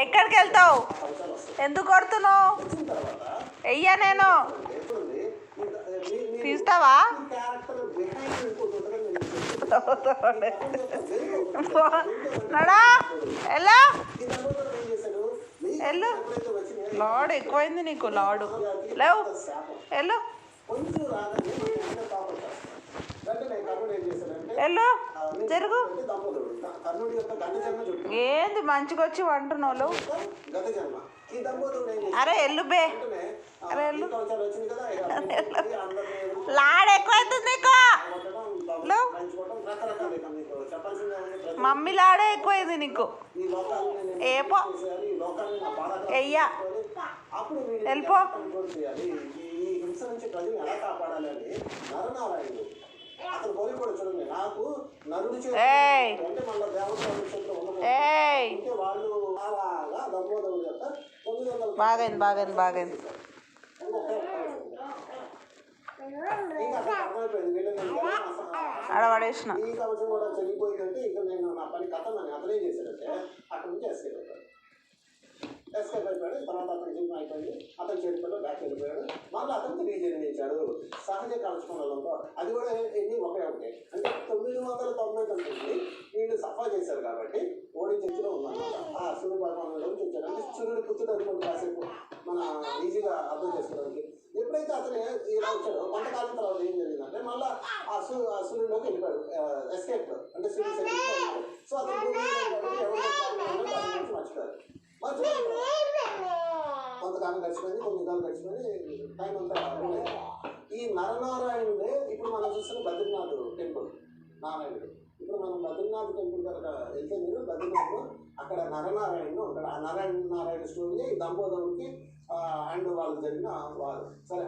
ఎక్కడికి వెళ్తావు? ఎందుకు కొడుతున్నావు? వెయ్యా నేను. తీస్తావా? నడా ఎలా వెళ్ళు. లాడు ఎక్కువైంది నీకు. లాడు లేవు. వెళ్ళు వెళ్ళు జరుగు. ఏంది మంచిగా వచ్చి వంటున్నావు? అరే ఎల్లు బే. అరే ఎల్లు. లాడు ఎక్కువైతుంది నీకు. మమ్మీ లాడే ఎక్కువైంది నీకు. ఏపో వెయ్యా వెళ్ళిపో. బాగైంది బాగైంది బాగైంది. ఆడపడేసిన ఎస్కేప్ అయిపోయాడు. తర్వాత అతను జిమ్ అయిపోయింది. అతను చేతిలో బ్యాక్ వెళ్ళిపోయాడు. మళ్ళీ అతనికి రీజనరేషించాడు సహజ కలుసుకోవడంతో. అది కూడా ఎన్ని ఒకే ఒకటే. అంటే 999 వీళ్ళు సఫా చేశారు కాబట్టి ఓడించలో ఉందన్నమాట. ఆ సూర్య భగవాన్ నుంచి వచ్చారు. అంటే సూర్యుడు పుత్రుడు అనుకోండి కాసేపు మన ఈజీగా అర్థం చేసుకోవడానికి. ఎప్పుడైతే అతను ఇలా వచ్చాడో కొంతకాలం తర్వాత ఏం జరిగిందంటే మళ్ళీ ఆ సూర్యుడిలోకి వెళ్ళిపోయాడు. ఎస్కేప్ అంటే సూర్యుడు. సో అతను మర్చిపోయారు. కొంతకాలం గడిచిపోయింది. కొన్ని విధాలు గడిచిపోయి టైం అంతా ఈ నరనారాయణుడే ఇప్పుడు మనం చూస్తున్న బద్రీనాథ్ టెంపుల్ నారాయణుడు. ఇప్పుడు మనం బద్రీనాథ్ టెంపుల్ కనుక వెళ్తే మీరు బద్రీనాథ్లో అక్కడ నరనారాయణుడు ఉంటాడు. ఆ నారాయణ స్టోరీ దంపోదరుడికి అండ్ వాళ్ళకి జరిగిన వారు. సరే.